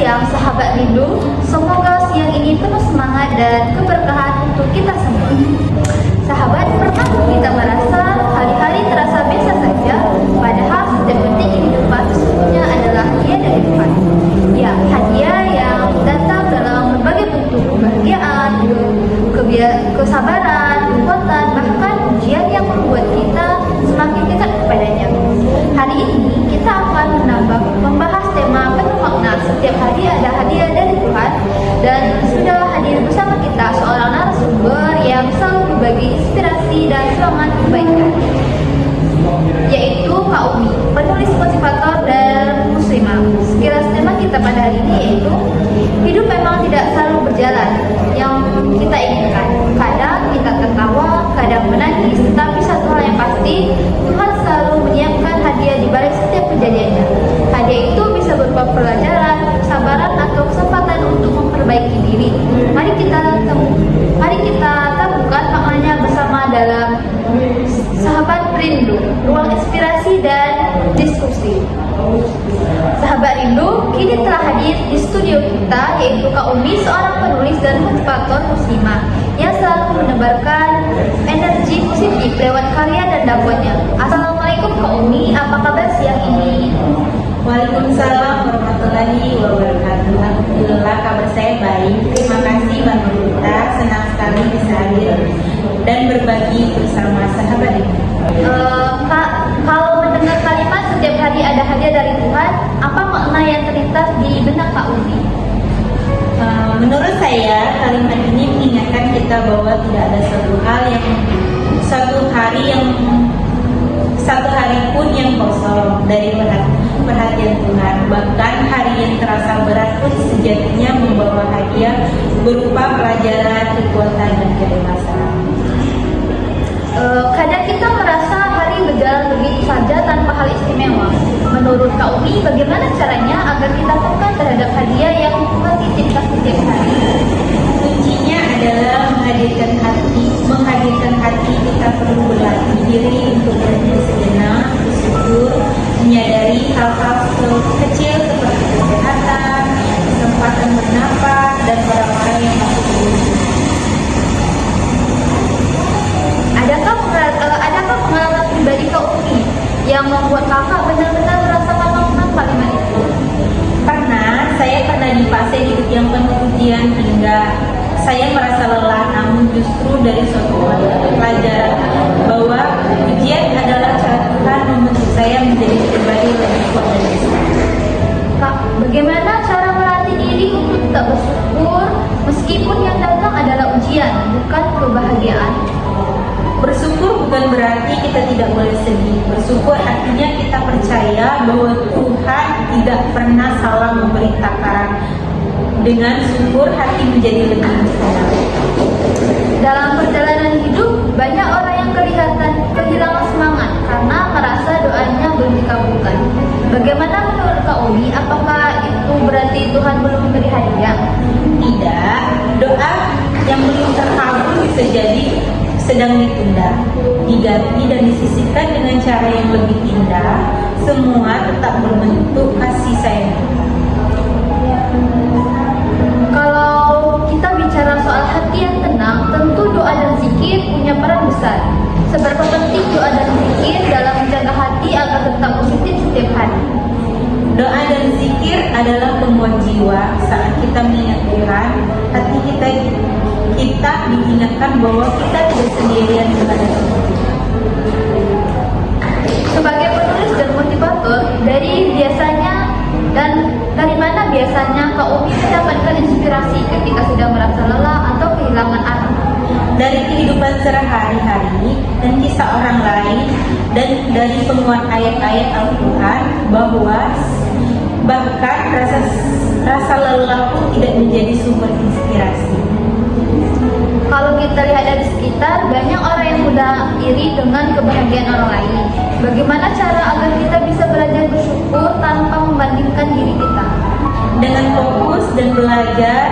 siang sahabat rindu, semoga siang ini penuh semangat dan keberkahan untuk kita semua. Sahabat, pernah kita merasa hari-hari terasa biasa saja, padahal setiap detik kehidupan sesungguhnya adalah hadiah dari Tuhan. Ya, hadiah yang datang dalam berbagai bentuk kebahagiaan, kesabaran, kekuatan, bahkan ujian yang membuat kita semakin dekat kepadanya. Hari ini kita akan membahas tema penuh makna. Setiap hari ada hadiah dari Tuhan, dan sudah hadir bersama kita seorang narasumber yang selalu berbagi inspirasi dan semangat kebaikan, yaitu Kak Umi, penulis motivator dan muslimah. Sekilas tema kita pada hari ini yaitu hidup memang tidak selalu berjalan yang kita inginkan. Kadang kita tertawa, kadang menangis, tetapi satu hal yang pasti, Tuhan selalu menyiapkan hadiah di balik setiap kejadiannya. Hadiah itu bisa berupa pelajaran, kesabaran, atau kesempatan untuk memperbaiki diri. Mari kita temukan maknanya bersama dalam Sahabat Rindu, ruang inspirasi dan diskusi. Sahabat Rindu, kini telah hadir di studio kita, yaitu Kak Umi, seorang penulis dan motivator muslimah yang selalu menebarkan energi positif lewat karya dan dakwahnya. Assalamualaikum Kak Umi, apa kabar siang ini? Waalaikumsalam warahmatullahi wabarakatuh. Alhamdulillah, kabar saya baik. Terima kasih Mbak Nurita, senang sekali bisa hadir dan berbagi bersama sahabat ini. Kak, kalau mendengar kalimat setiap hari ada hadiah dari Tuhan, apa makna yang terlintas di benak Kak Umi? Menurut saya, kalimat ini mengingatkan kita bahwa tidak ada satu hari pun yang kosong dari perhatian Tuhan. Bahkan hari yang terasa berat pun sejatinya membawa hadiah berupa pelajaran, kekuatan, dan kebebasan. Kadang kita merasa hari berjalan begitu saja tanpa hal istimewa. Menurut Kak Umi, bagaimana caranya agar kita peka terhadap hadiah yang Tuhan titipkan setiap hari? Kuncinya adalah menghadirkan hati. Kita perlu berlatih diri untuk berhenti sejenak, bersyukur, menyadari hal-hal kecil seperti kesehatan, kesempatan bernapas, dan orang-orang yang masih beruntung. Adakah pengalaman pribadi Kak Umi yang membuat kakak benar-benar merasakan makna kalimat itu? Saya pernah di fase hidup yang penuh ujian hingga saya merasa lelah, namun justru dari suatu pelajaran bahwa ujian adalah cara Tuhan membentuk saya menjadi pribadi lebih kuat dan besar. Kak, bagaimana cara melatih diri untuk tetap bersyukur meskipun yang datang adalah ujian, bukan kebahagiaan? Bersyukur bukan berarti kita tidak boleh sedih. Bersyukur artinya kita percaya bahwa Tuhan tidak pernah salah memberi takaran. Dengan syukur hati menjadi lebih besar. Dalam perjalanan hidup, banyak orang yang kehilangan semangat karena merasa doanya belum dikabulkan. Bagaimana menurut Kak Umi? Apakah itu berarti Tuhan belum memberi hadiah? Tidak, doa yang belum terkabul bisa jadi sedang ditunda, diganti dan disisihkan dengan cara yang lebih indah. Semua tetap berbentuk kasih sayang. Kalau kita bicara soal hati yang tenang, tentu doa dan zikir punya peran besar. Seberapa penting doa dan zikir dalam menjaga hati agar tetap positif setiap hari? Doa dan zikir adalah penguat jiwa. Saat kita mengingat Tuhan, hati kita diingatkan bahwa kita tidak sendirian kepada Tuhan. Sebagai penulis dan motivator, dari mana biasanya Kak Umi mendapatkan inspirasi ketika sudah merasa lelah atau kehilangan arah? Dari kehidupan sehari-hari dan kisah orang lain, dan dari penguat ayat-ayat Al-Quran, bahwa bahkan rasa lelah pun tidak menjadi sumber inspirasi. Kalau kita lihat dari sekitar, banyak orang yang mudah iri dengan kebahagiaan orang lain. Bagaimana cara agar kita bisa belajar bersyukur tanpa membandingkan diri kita? Dengan fokus dan belajar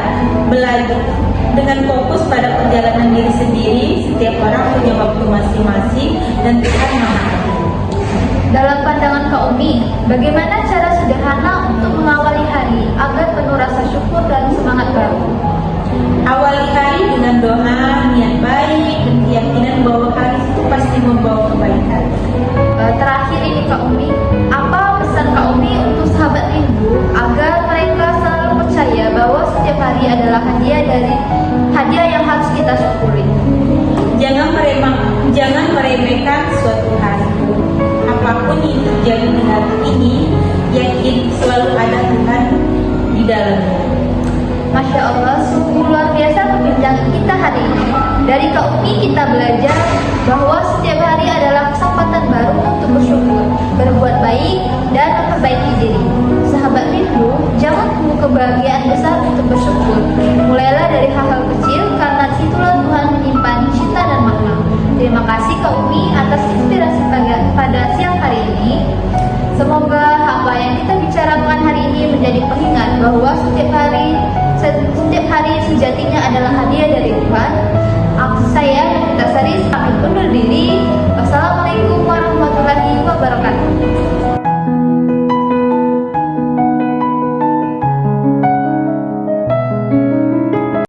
dengan fokus pada perjalanan diri sendiri. Setiap orang punya waktu masing-masing dan Tuhan memahami. Dalam pandangan Kak Umi, bagaimana cara sederhana untuk mengawali hari agar penuh rasa Masya Allah, sungguh luar biasa perbincangan kita hari ini. Dari Kak Umi kita belajar bahwa setiap hari adalah kesempatan baru untuk bersyukur, berbuat baik, dan memperbaiki diri. Sahabat rindu, jangan tunggu kebahagiaan besar untuk bersyukur. Mulailah dari hal-hal kecil, karena disitulah Tuhan menyimpan cinta dan makna. Terima kasih Kak Umi atas inspirasi pada siang hari ini. Semoga apa yang kita bicarakan hari ini menjadi pengingat bahwa setiap hari